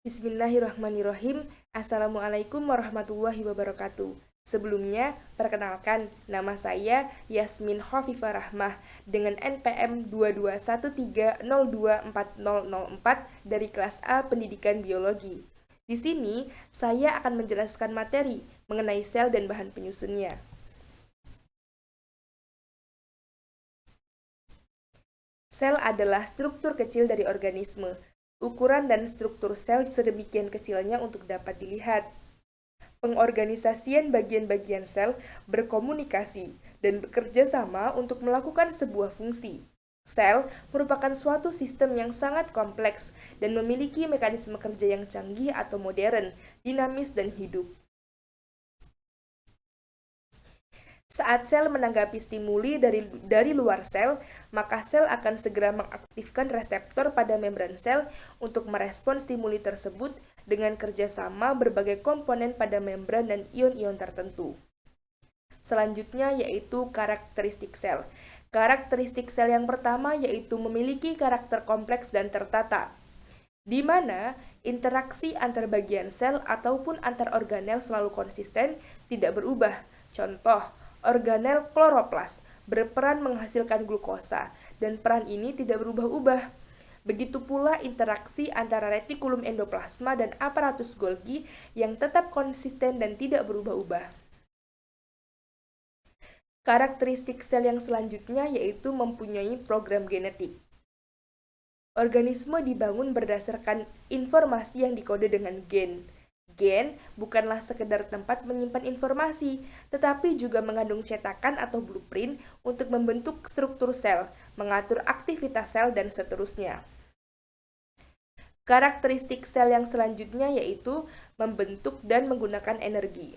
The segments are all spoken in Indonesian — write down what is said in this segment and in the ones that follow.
Bismillahirrahmanirrahim. Assalamualaikum warahmatullahi wabarakatuh. Sebelumnya, perkenalkan, nama saya Yasmin Khafifah Rahmah dengan NPM 2213024004 dari kelas A Pendidikan Biologi. Di sini, saya akan menjelaskan materi mengenai sel dan bahan penyusunnya. Sel adalah struktur kecil dari organisme. Ukuran dan struktur sel sedemikian kecilnya untuk dapat dilihat. Pengorganisasian bagian-bagian sel berkomunikasi dan bekerja sama untuk melakukan sebuah fungsi. Sel merupakan suatu sistem yang sangat kompleks dan memiliki mekanisme kerja yang canggih atau modern, dinamis, dan hidup. Saat sel menanggapi stimuli dari luar sel, maka sel akan segera mengaktifkan reseptor pada membran sel untuk merespon stimuli tersebut dengan kerjasama berbagai komponen pada membran dan ion-ion tertentu. Selanjutnya yaitu karakteristik sel. Karakteristik sel yang pertama yaitu memiliki karakter kompleks dan tertata, di mana interaksi antar bagian sel ataupun antar organel selalu konsisten, tidak berubah. Contoh, organel kloroplas berperan menghasilkan glukosa, dan peran ini tidak berubah-ubah. Begitu pula interaksi antara retikulum endoplasma dan aparatus Golgi yang tetap konsisten dan tidak berubah-ubah. Karakteristik sel yang selanjutnya yaitu mempunyai program genetik. Organisme dibangun berdasarkan informasi yang dikode dengan gen. Gen bukanlah sekedar tempat menyimpan informasi, tetapi juga mengandung cetakan atau blueprint untuk membentuk struktur sel, mengatur aktivitas sel, dan seterusnya. Karakteristik sel yang selanjutnya yaitu membentuk dan menggunakan energi.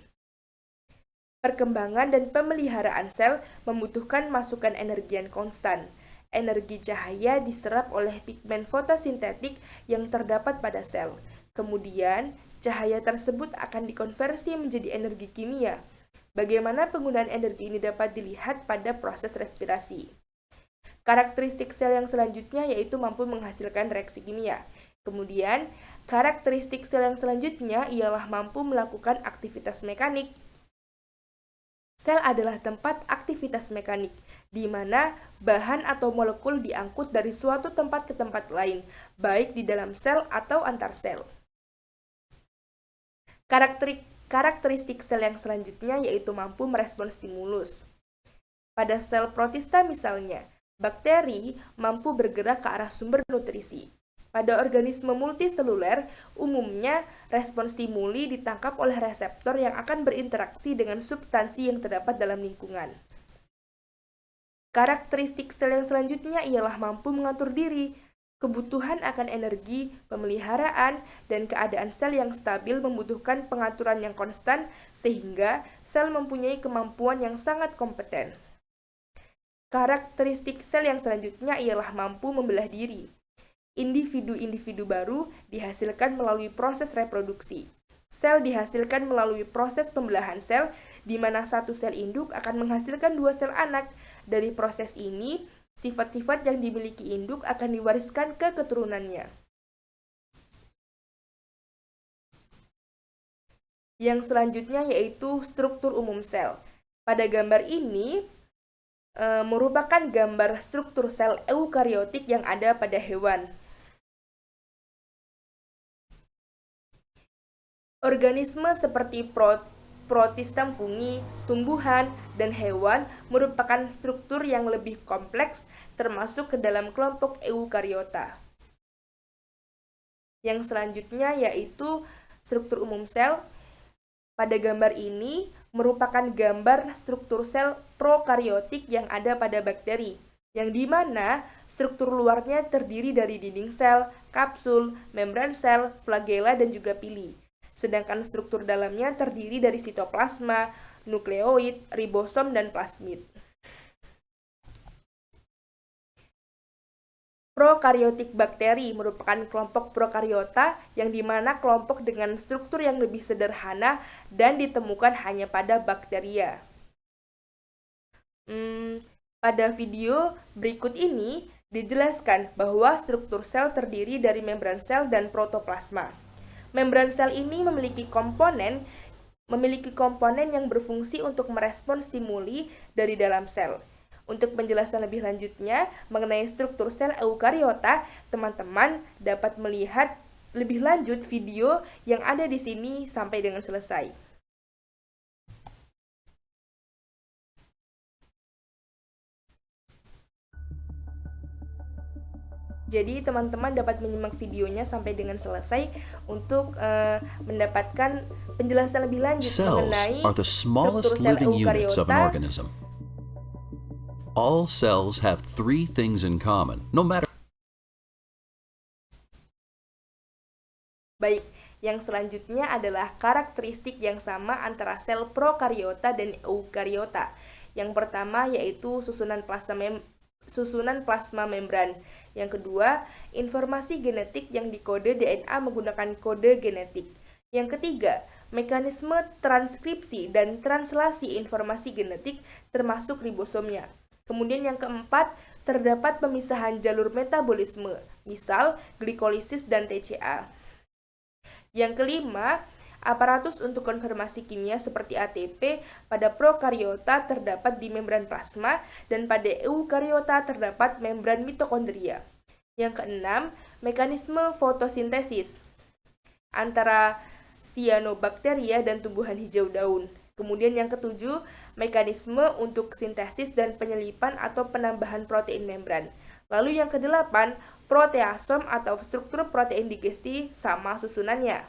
Perkembangan dan pemeliharaan sel membutuhkan masukan energi yang konstan. Energi cahaya diserap oleh pigmen fotosintetik yang terdapat pada sel. Kemudian, cahaya tersebut akan dikonversi menjadi energi kimia. Bagaimana penggunaan energi ini dapat dilihat pada proses respirasi. Karakteristik sel yang selanjutnya yaitu mampu menghasilkan reaksi kimia. Kemudian, karakteristik sel yang selanjutnya ialah mampu melakukan aktivitas mekanik. Sel adalah tempat aktivitas mekanik, di mana bahan atau molekul diangkut dari suatu tempat ke tempat lain, baik di dalam sel atau antar sel. Karakteristik sel yang selanjutnya yaitu mampu merespon stimulus. Pada sel protista misalnya, bakteri mampu bergerak ke arah sumber nutrisi. Pada organisme multiseluler, umumnya respon stimuli ditangkap oleh reseptor yang akan berinteraksi dengan substansi yang terdapat dalam lingkungan. Karakteristik sel yang selanjutnya ialah mampu mengatur diri. Kebutuhan akan energi, pemeliharaan, dan keadaan sel yang stabil membutuhkan pengaturan yang konstan sehingga sel mempunyai kemampuan yang sangat kompeten. Karakteristik sel yang selanjutnya ialah mampu membelah diri. Individu-individu baru dihasilkan melalui proses reproduksi. Sel dihasilkan melalui proses pembelahan sel, di mana satu sel induk akan menghasilkan dua sel anak. Dari proses ini, sifat-sifat yang dimiliki induk akan diwariskan ke keturunannya. Yang selanjutnya yaitu struktur umum sel. Pada gambar ini, merupakan gambar struktur sel eukariotik yang ada pada hewan. Organisme seperti Protistem fungi, tumbuhan, dan hewan merupakan struktur yang lebih kompleks termasuk ke dalam kelompok eukariota. Yang selanjutnya yaitu struktur umum sel. Pada gambar ini merupakan gambar struktur sel prokariotik yang ada pada bakteri, yang dimana struktur luarnya terdiri dari dinding sel, kapsul, membran sel, flagela, dan juga pili. Sedangkan struktur dalamnya terdiri dari sitoplasma, nukleoid, ribosom, dan plasmid. Prokariotik bakteri merupakan kelompok prokariota yang dimana kelompok dengan struktur yang lebih sederhana dan ditemukan hanya pada bakteria. Pada video berikut ini dijelaskan bahwa struktur sel terdiri dari membran sel dan protoplasma. Membran sel ini memiliki komponen yang berfungsi untuk merespons stimuli dari dalam sel. Untuk penjelasan lebih lanjutnya mengenai struktur sel eukariota, teman-teman dapat melihat lebih lanjut video yang ada di sini sampai dengan selesai. Jadi teman-teman dapat menyimak videonya sampai dengan selesai untuk mendapatkan penjelasan lebih lanjut mengenai Cells are the smallest struktur sel living units of an eukariota. organism. All cells have three things in common, no matter. Baik, yang selanjutnya adalah karakteristik yang sama antara sel prokariota dan eukariota. Yang pertama yaitu susunan plasma membran. Yang kedua, informasi genetik yang dikode DNA menggunakan kode genetik. Yang ketiga, mekanisme transkripsi dan translasi informasi genetik termasuk ribosomnya. Kemudian yang keempat, terdapat pemisahan jalur metabolisme, misal glikolisis dan TCA. Yang kelima, aparatus untuk konfirmasi kimia seperti ATP pada prokariota terdapat di membran plasma dan pada eukariota terdapat membran mitokondria. Yang keenam, mekanisme fotosintesis antara cyanobacteria dan tumbuhan hijau daun. Kemudian yang ketujuh, mekanisme untuk sintesis dan penyelipan atau penambahan protein membran. Lalu yang kedelapan, proteasom atau struktur protein digesti sama susunannya.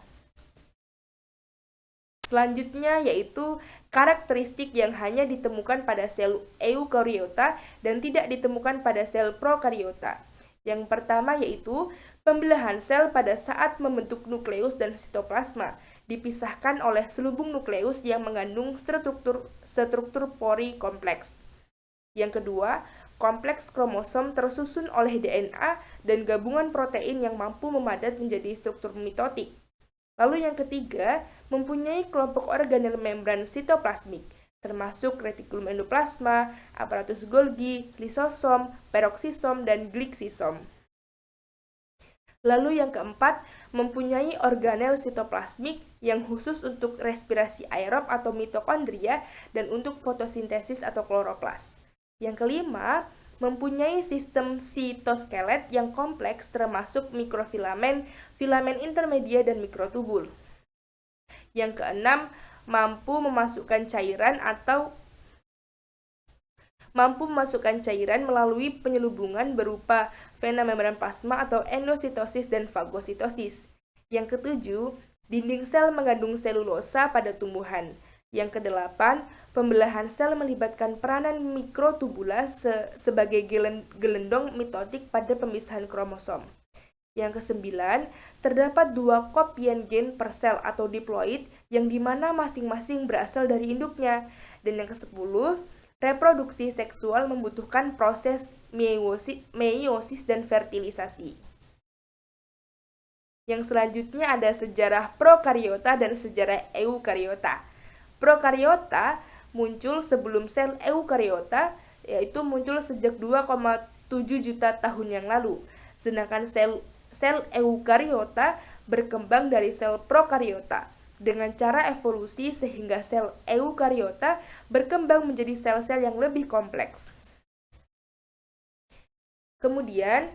Selanjutnya yaitu karakteristik yang hanya ditemukan pada sel eukariota dan tidak ditemukan pada sel prokariota. Yang pertama yaitu pembelahan sel pada saat membentuk nukleus dan sitoplasma, dipisahkan oleh selubung nukleus yang mengandung struktur pori kompleks. Yang kedua, kompleks kromosom tersusun oleh DNA dan gabungan protein yang mampu memadat menjadi struktur mitotik. Lalu yang ketiga, mempunyai kelompok organel membran sitoplasmik, termasuk retikulum endoplasma, aparatus Golgi, lisosom, peroksisom, dan gliksisom. Lalu yang keempat, mempunyai organel sitoplasmik yang khusus untuk respirasi aerob atau mitokondria dan untuk fotosintesis atau kloroplas. Yang kelima, mempunyai sistem sitoskelet yang kompleks termasuk mikrofilamen, filamen intermedia, dan mikrotubul. Yang keenam, mampu memasukkan cairan melalui penyelubungan berupa vena membran plasma atau endositosis dan fagositosis. Yang ketujuh, dinding sel mengandung selulosa pada tumbuhan. Yang kedelapan, pembelahan sel melibatkan peranan mikrotubula sebagai gelendong mitotik pada pemisahan kromosom. Yang kesembilan, terdapat 2 kopian gen per sel atau diploid yang dimana masing-masing berasal dari induknya. Dan yang kesepuluh, reproduksi seksual membutuhkan proses meiosis dan fertilisasi. Yang selanjutnya ada sejarah prokariota dan sejarah eukariota. Prokariota muncul sebelum sel eukariota, yaitu muncul sejak 2,7 juta tahun yang lalu. Sedangkan sel eukariota berkembang dari sel prokariota dengan cara evolusi sehingga sel eukariota berkembang menjadi sel-sel yang lebih kompleks. Kemudian,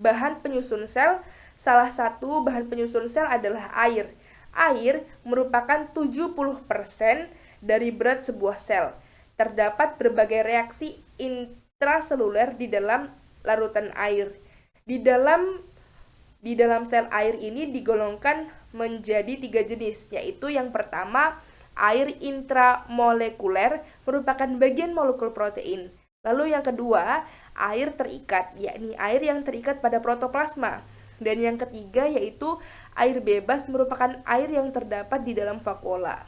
bahan penyusun sel, salah satu bahan penyusun sel adalah air. Air merupakan 70% dari berat sebuah sel. Terdapat berbagai reaksi intraseluler di dalam larutan air. Di dalam sel air ini digolongkan menjadi 3 jenis, yaitu yang pertama, air intramolekuler merupakan bagian molekul protein. Lalu yang kedua, air terikat, yakni air yang terikat pada protoplasma. Dan yang ketiga yaitu air bebas merupakan air yang terdapat di dalam vakuola.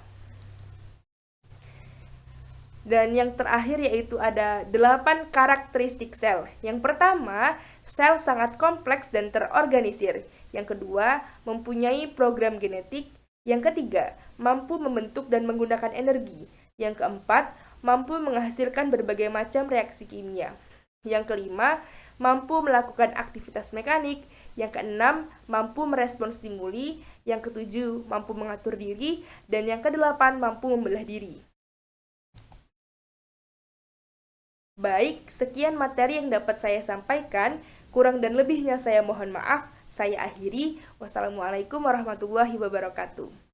Dan yang terakhir yaitu ada 8 karakteristik sel. Yang pertama, sel sangat kompleks dan terorganisir. Yang kedua, mempunyai program genetik. Yang ketiga, mampu membentuk dan menggunakan energi. Yang keempat, mampu menghasilkan berbagai macam reaksi kimia. Yang kelima, mampu melakukan aktivitas mekanik. Yang keenam, mampu merespons stimuli. Yang ketujuh, mampu mengatur diri. Dan yang kedelapan, mampu membelah diri. Baik, sekian materi yang dapat saya sampaikan. Kurang dan lebihnya saya mohon maaf. Saya akhiri. Wassalamualaikum warahmatullahi wabarakatuh.